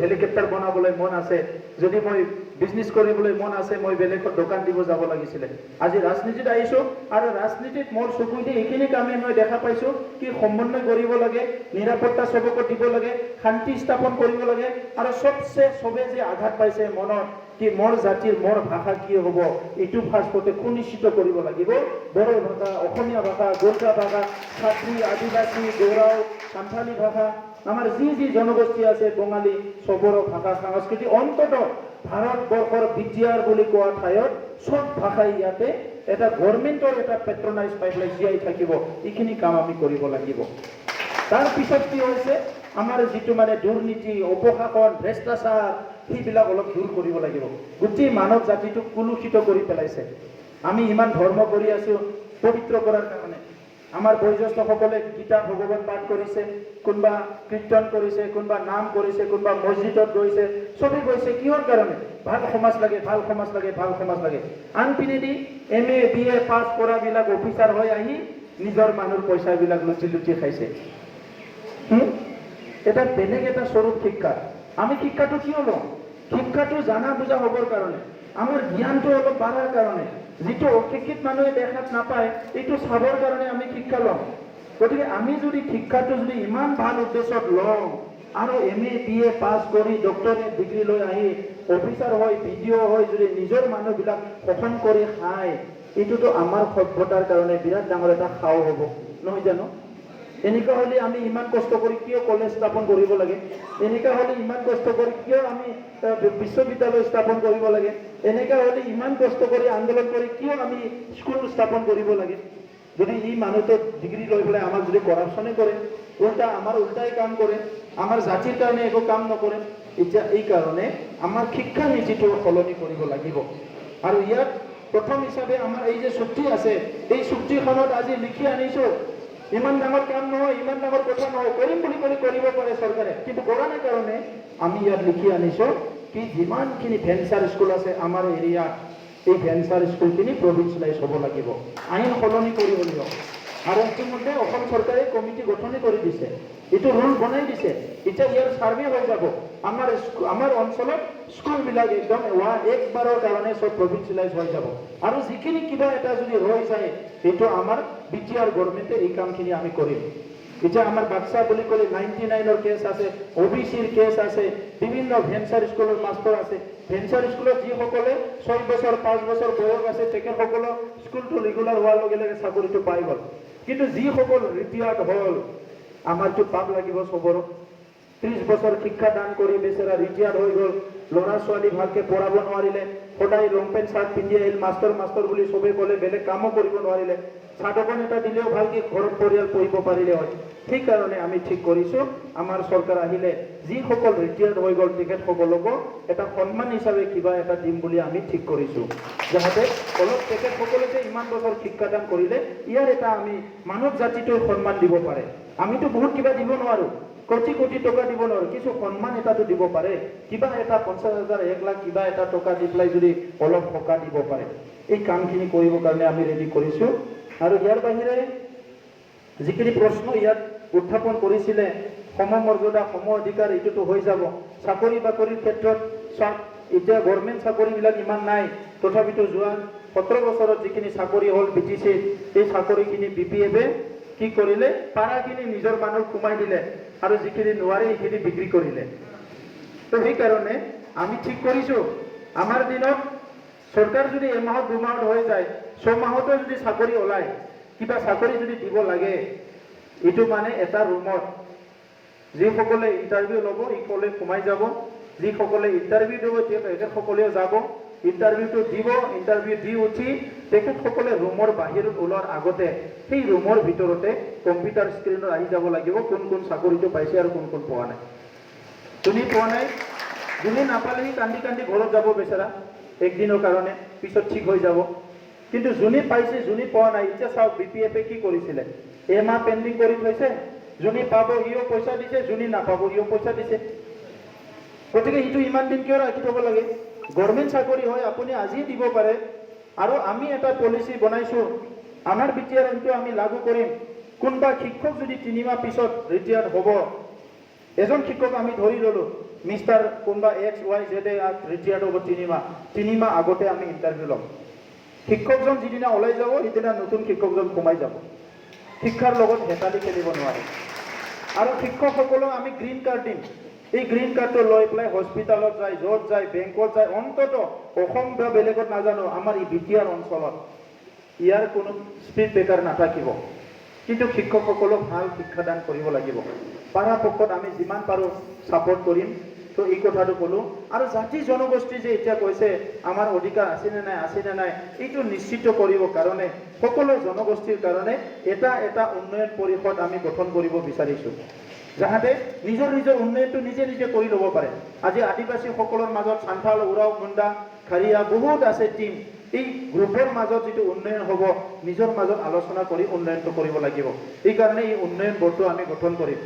Speaker 1: হেলিকপ্টাৰ বনাবলৈ মন আছে যদি মই বিজনেছ কৰিবলৈ মন আছে মই বেলেগত দোকান দিব যাব লাগিছিলে আজি ৰাজনীতিত আহিছোঁ আৰু ৰাজনীতিত মোৰ চকুতে এইখিনি কামে মই দেখা পাইছোঁ কি সমন্বয় কৰিব লাগে নিৰাপত্তা চবকো দিব লাগে শান্তি স্থাপন কৰিব লাগে আৰু চবে যে আঘাত পাইছে মনত কি মোৰ জাতিৰ মোৰ ভাষা কি হ'ব এইটো ফাৰ্ষ্টতে সুনিশ্চিত কৰিব লাগিব বড়ো ভাষা অসমীয়া ভাষা গোৰ্খা ভাষা খাচী আদিবাসী গৌৰাও সান্থালী ভাষা আমাৰ যি জনগোষ্ঠী আছে বঙালী চবৰে ভাষা সংস্কৃতি অন্তত ভাৰতবৰ্ষৰ বিটিআৰ বুলি কোৱা ঠাইত সব ভাষাই ইয়াতে এটা গভৰ্ণমেণ্টৰ এটা পেট্ৰনাইজ পাই পেলাই জীয়াই থাকিব এইখিনি কাম আমি কৰিব লাগিব তাৰপিছত কি হৈছে আমাৰ যিটো মানে দুৰ্নীতি অপশাসন ভ্ৰষ্টাচাৰ সেইবিলাক অলপ দূৰ কৰিব লাগিব গোটেই মানৱ জাতিটোক কুলুষিত কৰি পেলাইছে আমি ইমান ধৰ্ম কৰি আছোঁ পবিত্ৰ কৰাৰ কাৰণে আমাৰ বয়োজ্যেষ্ঠসকলে গীতা ভগৱান পাঠ কৰিছে কোনোবা কীৰ্তন কৰিছে কোনোবা নাম কৰিছে কোনোবা মছজিদত গৈছে চবেই গৈছে কিহৰ কাৰণে ভাল সমাজ লাগে ভাল সমাজ লাগে ভাল সমাজ লাগে আনপিনেদি MA BA পাছ কৰাবিলাক অফিচাৰ হৈ আহি নিজৰ মানুহৰ পইচাবিলাক লুটি খাইছে এটা বেলেগ এটা স্বৰূপ শিক্ষা আমি শিক্ষাটো কিয় লওঁ শিক্ষাটো জানা বুজা হ'বৰ কাৰণে আমাৰ জ্ঞানটো অলপ বাঢ়াৰ কাৰণে যিটো অশিক্ষিত মানুহে দেখাত নাপায় এইটো চাবৰ কাৰণে আমি শিক্ষা লওঁ গতিকে আমি যদি শিক্ষাটো যদি ইমান ভাল উদ্দেশ্যত লওঁ আৰু MA BA পাছ কৰি ডক্টৰেট ডিগ্ৰী লৈ আহি অফিচাৰ হৈ BDO হৈ যদি নিজৰ মানুহবিলাক শোষণ কৰি খায় এইটোতো আমাৰ সভ্যতাৰ কাৰণে বিৰাট ডাঙৰ এটা খাও হ'ব নহয় জানো এনেকুৱা হ'লে আমি ইমান কষ্ট কৰি কিয় কলেজ স্থাপন কৰিব লাগে এনেকুৱা হ'লে ইমান কষ্ট কৰি কিয় আমি বিশ্ববিদ্যালয় স্থাপন কৰিব লাগে এনেকুৱা হ'লে ইমান কষ্ট কৰি আন্দোলন কৰি কিয় আমি স্কুল স্থাপন কৰিব লাগে যদি এই মানুহটো ডিগ্ৰী লৈ পেলাই আমাক যদি কৰাপশ্যনে কৰে আমাৰ উল্টাই কাম কৰে আমাৰ জাতিৰ কাৰণে একো কাম নকৰে এতিয়া এই কাৰণে আমাৰ শিক্ষা নীতিটো সলনি কৰিব লাগিব আৰু ইয়াত প্ৰথম হিচাপে আমাৰ এই যে চুক্তি আছে এই চুক্তিখনত আজি লিখি আনিছোঁ ইমান ডাঙৰ কাম নহয় ইমান ডাঙৰ কথা নহয় কৰিম বুলি কৰিব পাৰে চৰকাৰে কিন্তু কৰা নাই কাৰণে আমি ইয়াত লিখি আনিছোঁ কি যিমানখিনি ভেঞ্চাৰ স্কুল আছে আমাৰ এৰিয়াত এই ভেঞ্চাৰ স্কুলখিনি প্ৰভিঞ্চিয়েলাইজ হ'ব লাগিব আইন সলনি কৰিব লাগিব আৰু ইতিমধ্যে অসম চৰকাৰে কমিটি গঠনে কৰি দিছে এইটো ৰুল বনাই দিছে এতিয়া ইয়াৰ ছাৰ্ভে হৈ যাব আমাৰ অঞ্চলত স্কুলবিলাক একদম একবাৰৰ কাৰণে চব প্ৰভিঞ্চিয়েলাইজ হৈ যাব আৰু যিখিনি কিবা এটা যদি ৰৈ যায় সেইটো আমাৰ BTR গভৰ্ণমেণ্টে এই কামখিনি আমি কৰিম এতিয়া আমাৰ বাক্সা বুলি ক'লে 99ৰ কেছ আছে OBCৰ কেছ আছে বিভিন্ন ভেঞ্চাৰ স্কুলৰ মাষ্টৰ আছে ভেঞ্চাৰ স্কুলত যিসকলে 6 বছৰ 5 বছৰ বয়স আছে তেখেতসকলক স্কুলটো ৰেগুলাৰ হোৱাৰ লগে লগে চাকৰিটো পাই গ'ল কিন্তু যিসকল ৰিটায়াৰ্ড হ'ল আমাৰতো পাপ লাগিব চবৰো 30 বছৰ শিক্ষাদান কৰি বেচেৰা ৰিটায়াৰ্ড হৈ গ'ল ল'ৰা ছোৱালী ভালকে পঢ়াব নোৱাৰিলে সদায় লং পেণ্ট চাৰ্ট পিন্ধি আহিল মাষ্টৰ বুলি চবেই ক'লে বেলেগ কামো কৰিব নোৱাৰিলে চাদকন এটা দিলেও ভালকে ঘৰত পৰিয়াল পঢ়িব পাৰিলে হয় সেইকাৰণে আমি ঠিক কৰিছোঁ আমাৰ চৰকাৰ আহিলে যিসকল ৰিটায়াৰ্ড হৈ গ'ল তেখেতসকলকো এটা সন্মান হিচাপে কিবা এটা দিম বুলি আমি ঠিক কৰিছোঁ যাতে অলপ তেখেতসকলে যে ইমান বছৰ শিক্ষাদান কৰিলে ইয়াৰ এটা আমি মানৱ জাতিটোৰ সন্মান দিব পাৰে আমিতো বহুত কিবা দিব নোৱাৰোঁ কোটি টকা দিব নোৱাৰোঁ কিছু সন্মান এটাতো দিব পাৰে কিবা এটা 50,000 1 লাখ কিবা এটা টকা দি পেলাই যদি অলপ সকাহ দিব পাৰে এই কামখিনি কৰিবৰ কাৰণে আমি ৰেডি কৰিছোঁ আৰু ইয়াৰ বাহিৰে যিখিনি প্ৰশ্ন ইয়াত উত্থাপন কৰিছিলে সমমৰ্যাদা সম অধিকাৰ এইটোতো হৈ যাব চাকৰি বাকৰিৰ ক্ষেত্ৰত চব এতিয়া গভৰ্ণমেণ্ট চাকৰিবিলাক ইমান নাই তথাপিতো যোৱা 17 বছৰত যিখিনি চাকৰি হ'ল BTC এই চাকৰিখিনি BPFে কি কৰিলে পাৰাখিনি নিজৰ মানুহ সোমাই দিলে আৰু যিখিনি নোৱাৰে সেইখিনি বিক্ৰী কৰিলে তো সেইকাৰণে আমি ঠিক কৰিছোঁ আমাৰ দিনত চৰকাৰ যদি এমাহত 2 মাহত হৈ যায় 6 মাহতো যদি চাকৰি ওলায় কিবা চাকৰি যদি দিব লাগে এইটো মানে এটা ৰুমত যিসকলে ইণ্টাৰভিউ ল'ব ইসকলে সোমাই যাব যিসকলে ইণ্টাৰভিউ দিব তেখেতসকলেও যাব ইণ্টাৰভিউটো দিব ইণ্টাৰভিউ দি উঠি তেখেতসকলে ৰুমৰ বাহিৰত ওলোৱাৰ আগতে সেই ৰুমৰ ভিতৰতে কম্পিউটাৰ স্ক্ৰীনত আহি যাব লাগিব কোন কোন চাকৰিটো পাইছে আৰু কোন কোন পোৱা নাই তুমি পোৱা নাই যোনে নাপালে সি কান্দি কান্দি ঘৰত যাব বেচাৰা একদিনৰ কাৰণে পিছত ঠিক হৈ যাব কিন্তু যোনে পাইছে যোনে পোৱা নাই এতিয়া চাওক BPF কি কৰিছিলে এমাহ পেণ্ডিং কৰি থৈছে যোনে পাব সিও পইচা দিছে যোনে নাপাব সিও পইচা দিছে গতিকে এইটো ইমান দিন কিয় ৰাখি থ'ব লাগে গভৰ্ণমেণ্ট চাকৰি হয় আপুনি আজি দিব পাৰে আৰু আমি এটা পলিচি বনাইছো আমাৰ BTR টো আমি লাগু কৰিম কোনবা শিক্ষক যদি 3 মাহ পিছত ৰিটায়াৰ হ'ব এজন শিক্ষক আমি ধৰি ললো মিস্টাৰ কোনবা XYZ ৰিটায়াৰ হ'ব 3 মাহ আগতে আমি ইণ্টাৰভিউ ল'ম শিক্ষকজন যিদিনা ওলাই যাব সেইদিনা নতুন শিক্ষকজন সোমাই যাব শিক্ষাৰ লগত হেতালি খেলিব নোৱাৰে আৰু শিক্ষকসকলক আমি গ্ৰীণ কাৰ্ড দিম এই গ্ৰীণ কাৰ্ডটো লৈ পেলাই হস্পিটালত যায় য'ত যায় বেংকত যায় অন্তত অসম বা বেলেগত নাজানো আমাৰ এই BTR অঞ্চলত ইয়াৰ কোনো স্পীড ব্ৰেকাৰ নাথাকিব কিন্তু শিক্ষকসকলক ভাল শিক্ষাদান কৰিব লাগিব পৰাপক্ষত আমি যিমান পাৰো সাপোৰ্ট কৰিম তো এই কথাটো ক'লো আৰু জাতি জনগোষ্ঠী যে এতিয়া কৈছে আমাৰ অধিকাৰ আছে নে নাই এইটো নিশ্চিত কৰিব কাৰণে সকলো জনগোষ্ঠীৰ কাৰণে এটা উন্নয়ন পৰিষদ আমি গঠন কৰিব বিচাৰিছো যাহাতে নিজৰ উন্নয়নটো নিজে কৰি ল'ব পাৰে আজি আদিবাসীসকলৰ মাজত সান্থাল উৰাও মুণ্ডা খাৰিয়া বহুত আছে টিম এই গ্ৰুপৰ মাজত যেটো উন্নয়ন হ'ব নিজৰ মাজত আলোচনা কৰি উন্নয়নটো কৰিব লাগিব এই কাৰণে এই উন্নয়ন বৰ্ডটো আমি গঠন কৰিম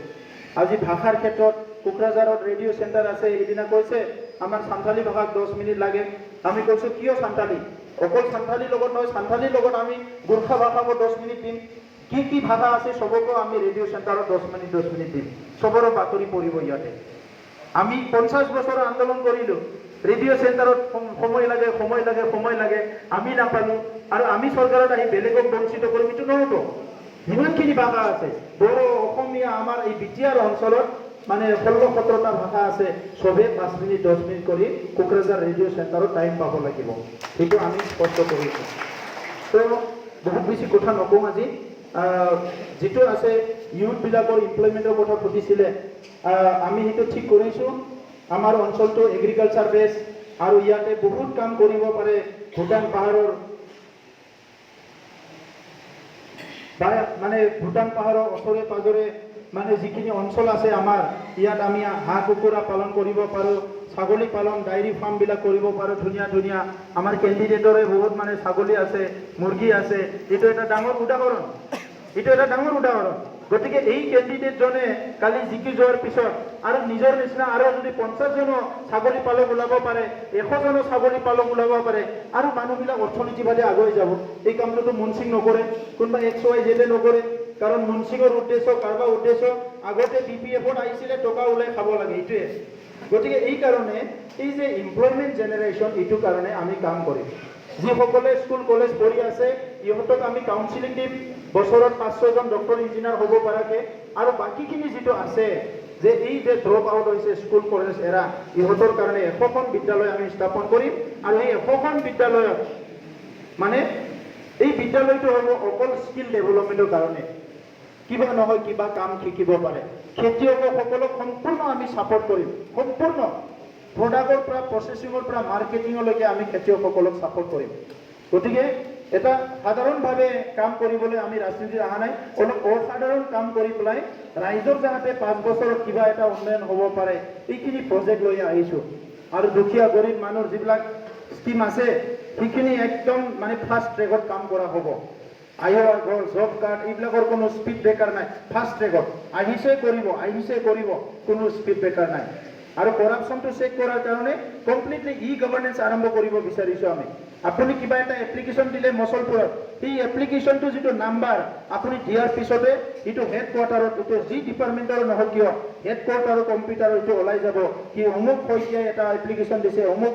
Speaker 1: আজি ভাষাৰ ক্ষেত্ৰত কোকৰাঝাৰত ৰেডিঅ' চেণ্টাৰ আছে এদিনা কৈছে আমাৰ সান্থালী ভাষাক 10 মিনিট লাগে আমি কৈছো কিয় সান্থালী অকল সান্থালীৰ লগত নহয় সান্থালীৰ লগত আমি গোৰ্খা ভাষাক 10 মিনিট দিম কি ভাষা আছে সবকো আমি ৰেডিঅ' চেণ্টাৰত 10 মিনিট দিম সবৰে বাতৰি পৰিব ইয়াতে আমি 50 বছৰ আন্দোলন কৰিলো ৰেডিঅ' চেণ্টাৰত সময় লাগে আমি নাপালো আৰু আমি চৰকাৰত আহি বেলেগক বঞ্চিত কৰিম এইটো নহ'ব যিমানখিনি ভাষা আছে বড়ো অসমীয়া আমাৰ এই BTR অঞ্চলত মানে 16-17টা ভাষা আছে সবে 5 মিনিট 10 মিনিট কৰি কোকৰাঝাৰ ৰেডিঅ' চেণ্টাৰত টাইম পাব লাগিব সেইটো আমি স্পষ্ট কৰিছো তো বহুত বেছি কথা নকওঁ আজি যেটো আছে ইউথ বিলাকৰ এমপ্লয়মেন্টৰ কথা সুধিছিলে আমি সেইটো ঠিক কৰিছো আমাৰ অঞ্চলটো এগ্ৰিকালচাৰ বেস আৰু ইয়াতে বহুত কাম কৰিব পাৰে ভুটান পাহাৰৰ মানে ভুটান পাহাৰৰ ওচৰে পাজৰে মানে যিখিনি অঞ্চল আছে আমাৰ ইয়াত আমি হাঁহ কুকুৰা পালন কৰিব পাৰো ছাগলী পালন ডায়েৰী ফাৰ্ম বিলাক কৰিব পাৰো ধুনীয়া আমাৰ কেণ্ডিডেটৰে বহুত মানে ছাগলী আছে মুৰ্গী আছে এইটো এটা ডাঙৰ উদাহৰণ গতিকে এই কেণ্ডিডেট জনে কালি জিকি যোৱাৰ পিছত আৰু নিজৰ নিচিনা আৰু যদি 50 জন ছাগলী পালক ওলাব পাৰে 100 জন ছাগলী পালক ওলাব পাৰে আৰু মানুহবিলাক অৰ্থনীতিভাৱে আগুৱাই যাব এই কামটো মুনসিং নকৰে কোনবা XYZ নকৰে কাৰণ মুনসিংৰ উদ্দেশ্য কাৰবা উদ্দেশ্য আগতে BPF-ত আহিছিলে টকা ওলাই খাব লাগে এইটোৱে গতিকে এই কাৰণে এই যে এমপ্লয়মেন্ট জেনাৰেশ্যন এইটো কাৰণে আমি কাম কৰিম যিসকলে স্কুল কলেজ পঢ়ি আছে ইহঁতক আমি কাউন্সিলিং দিম বছৰত 500 জন ডক্টৰ ইঞ্জিনিয়াৰ হ'ব পৰাকে আৰু বাকিখিনি যেটো আছে যে এই যে ড্ৰপ আউট হৈছে স্কুল কলেজ এৰা ইহঁতৰ কাৰণে 100খন বিদ্যালয় আমি স্থাপন কৰিম আৰু এই 100খন বিদ্যালয়ত মানে এই বিদ্যালয়টো হ'ব অকল স্কিল ডেভেলপমেন্টৰ কাৰণে কিবা নহয় কিবা কাম শিকিব পাৰে খেতিয়কসকলক সম্পূৰ্ণ আমি সাপোৰ্ট কৰিম সম্পূৰ্ণ প্ৰডাক্টৰ পৰা প্ৰসেসিঙৰ পৰা মাৰ্কেটিঙলৈকে আমি খেতিয়কসকলক সাপোৰ্ট কৰিম গতিকে এটা সাধাৰণভাৱে কাম কৰিবলৈ আমি ৰাজনীতিত অহা নাই অলপ অসাধাৰণ কাম কৰি পেলাই ৰাইজৰ যাতে 5 বছৰত কিবা এটা উন্নয়ন হ'ব পাৰে এইখিনি প্ৰজেক্ট লৈ আহিছো আৰু দুখীয়া গৰীব মানুহৰ যিবিলাক স্কিম আছে সেইখিনি একদম মানে ফাষ্ট ট্ৰেকত কাম কৰা হ'ব আইঅ'আৰ ঘৰ জব কাৰ্ড এইবিলাকৰ কোনো স্পীড ব্ৰেকাৰ নাই ফাষ্ট ট্ৰেকত আহিছে কৰিব কোনো স্পীড ব্ৰেকাৰ নাই আৰু কৰাপশনটো চেক কৰাৰ কাৰণে কমপ্লিটলি গভৰ্নেন্স আৰম্ভ কৰিব বিচাৰিছো আমি আপুনি কিবা এটা এপ্লিকেশন দিলে মছলপুৰত এই এপ্লিকেশনটো যেটো নাম্বাৰ আপুনি দিয়াৰ পিছতে ইটো হেডকোৱাৰ্টাৰত ইটো যি ডিপাৰ্টমেন্টৰ নহক কিয় হেডকোৱাৰ্টাৰৰ কম্পিউটাৰত ইটো ওলাই যাব কি অমুক হৈয়ে এটা এপ্লিকেশন দিছে অমুক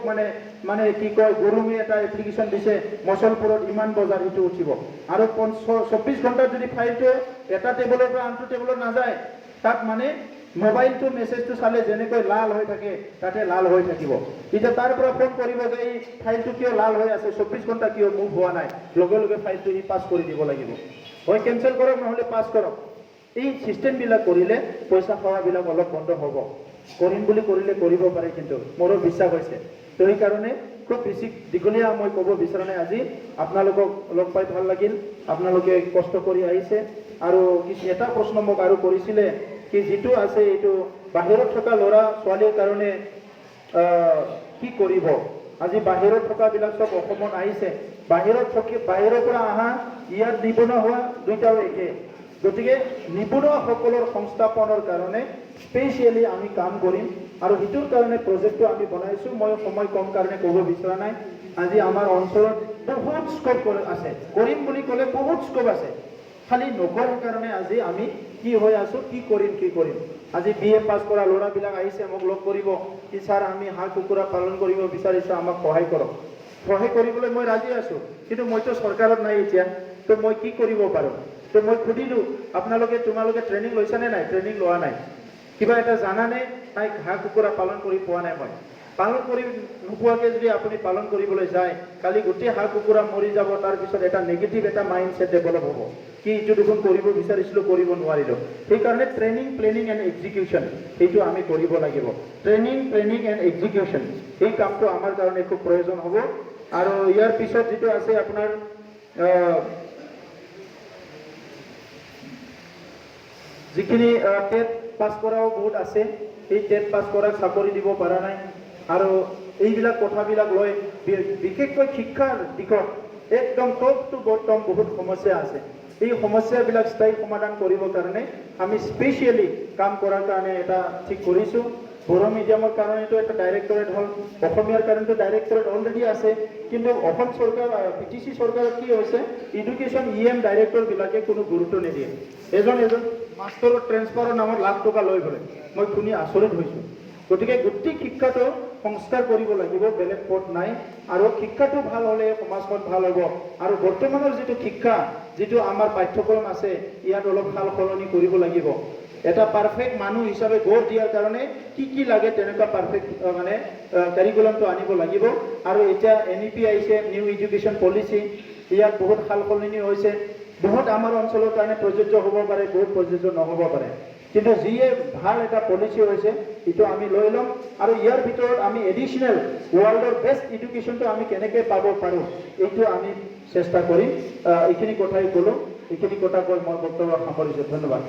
Speaker 1: মানে কি কয় গুৰুমে এটা এপ্লিকেশন দিছে মছলপুৰত ইমান বজাৰ ইটো উঠিব আৰু 24 ঘণ্টা যদি ফাইলটো এটা টেবুলৰ পৰা আনটো টেবুলত নাযায় তাত মানে মোবাইলটো মেছেজটো চালে যেনেকৈ লাল হৈ থাকে তাতে লাল হৈ থাকিব। এতিয়া তাৰ পৰা ফোন কৰিব যে এই ফাইলটো কিয় লাল হৈ আছে, 24 ঘণ্টা কিয় মুভ হোৱা নাই, লগে লগে ফাইলটো ই পাছ কৰি দিব লাগিব। হয় কেনচেল কৰক, নহ'লে পাছ কৰক। এই চিষ্টেমবিলাক কৰিলে পইচা খোৱাবিলাক অলপ বন্ধ হ'ব। কৰিম বুলি কৰিলে কৰিব পাৰে, কিন্তু মোৰো বিশ্বাস হৈছে। তো সেইকাৰণে খুব বেছি দীঘলীয়া মই ক'ব বিচৰা নাই। আজি আপোনালোকক লগ পাই ভাল লাগিল, আপোনালোকে কষ্ট কৰি আহিছে। আৰু এটা প্ৰশ্ন মোক আৰু কৰিছিলে কি যিটো আছে এইটো বাহিৰত থকা ল'ৰা ছোৱালীৰ কাৰণে কি কৰিব। আজি বাহিৰত থকাবিলাক চব অসমত আহিছে, বাহিৰৰ পৰা অহা ইয়াত নিবনুৱা হোৱা দুইটাও একে। গতিকে নিবনুৱাসকলৰ সংস্থাপনৰ কাৰণে স্পেচিয়েলি আমি কাম কৰিম, আৰু সেইটোৰ কাৰণে প্ৰজেক্টটো আমি বনাইছোঁ। মই সময় কম কাৰণে ক'ব বিচৰা নাই। আজি আমাৰ অঞ্চলত বহুত স্কোপ আছে, কৰিম বুলি ক'লে বহুত স্কোপ আছে, খালি নকৰাৰ কাৰণে আজি আমি কি হৈ আছোঁ, কি কৰিম। আজি BA পাছ কৰা ল'ৰাবিলাক আহিছে মোক লগ কৰিব কি ছাৰ আমি হাঁহ কুকুৰা পালন কৰিব বিচাৰিছোঁ, আমাক সহায় কৰক। সহায় কৰিবলৈ মই ৰাজি আছোঁ, কিন্তু মইতো চৰকাৰত নাই এতিয়া, তো মই কি কৰিব পাৰোঁ। তো মই সুধিলোঁ তোমালোকে ট্ৰেইনিং লৈছানে নাই? ট্ৰেইনিং লোৱা নাই। কিবা এটা জানানে? নাই, হাঁহ কুকুৰা পালন কৰি পোৱা নাই মই। পালন কৰি নোপোৱাকৈ যদি আপুনি পালন কৰিবলৈ যায়, কালি গোটেই হাঁহ কুকুৰা মৰি যাব, তাৰপিছত এটা নেগেটিভ এটা মাইণ্ডছেট ডেভেলপ হ'ব কি এইটো দেখোন কৰিব বিচাৰিছিলোঁ, কৰিব নোৱাৰিলোঁ। সেইকাৰণে ট্ৰেইনিং, প্লেনিং এণ্ড এক্সিকিউশ্যন সেইটো আমি কৰিব লাগিব। ট্ৰেইনিং, প্লেনিং এণ্ড এক্সিকিউশ্যন এই কামটো আমাৰ কাৰণে খুব প্ৰয়োজন হ'ব। আৰু ইয়াৰ পিছত যিটো আছে আপোনাৰ যিখিনি টেট পাছ কৰাও বহুত আছে, এই টেট পাছ কৰাক চাকৰি দিব পৰা নাই। আৰু এইবিলাক কথাবিলাক লৈ বিশেষকৈ শিক্ষাৰ দিশত একদম টপ টু বটম বহুত সমস্যা আছে। এই সমস্যাবিলাক স্থায়ী সমাধান কৰিবৰ কাৰণে আমি স্পেচিয়েলি কাম কৰাৰ কাৰণে এটা ঠিক কৰিছোঁ। বড়ো মিডিয়ামৰ কাৰণেতো এটা ডাইৰেক্টৰেট হ'ল, অসমীয়াৰ কাৰণেতো ডাইৰেক্টৰেট অলৰেডি আছে। কিন্তু অসম চৰকাৰ PTC চৰকাৰত কি হৈছে, এডুকেশ্যন EM ডাইৰেক্টৰবিলাকে কোনো গুৰুত্ব নিদিয়ে। এজন মাষ্টৰৰ ট্ৰেন্সফাৰৰ নামত লাখ টকা লৈ গ'লে মই শুনি আচৰিত হৈছোঁ। গতিকে গোটেই শিক্ষাটো সংস্কাৰ কৰিব লাগিব, বেলেগ পথ নাই। আৰু শিক্ষাটো ভাল হ'লে সমাজখন ভাল হ'ব। আৰু বৰ্তমানৰ যিটো শিক্ষা, যিটো আমাৰ পাঠ্যক্ৰম আছে, ইয়াত অলপ সাল সলনি কৰিব লাগিব। এটা পাৰফেক্ট মানুহ হিচাপে গঢ় দিয়াৰ কাৰণে কি লাগে তেনেকুৱা পাৰফেক্ট কাৰিকুলামটো আনিব লাগিব। আৰু এতিয়া NEP আহিছে, নিউ এডুকেশ্যন পলিচি, ইয়াত বহুত সাল সলনি হৈছে। বহুত আমাৰ অঞ্চলৰ কাৰণে প্ৰযোজ্য হ'ব পাৰে, বহুত প্ৰযোজ্য নহ'ব পাৰে। কিন্তু যিয়ে ভাল এটা পলিচি হৈছে এইটো আমি লৈ ল'ম। আৰু ইয়াৰ ভিতৰত আমি এডিশ্যনেল ৱৰ্ল্ডৰ বেষ্ট এডুকেশ্যনটো আমি কেনেকৈ পাব পাৰোঁ এইটো আমি চেষ্টা কৰিম। এইখিনি কথাই ক'লোঁ, এইখিনি কথা কৈ মই বক্তব্য সামৰিছোঁ। ধন্যবাদ।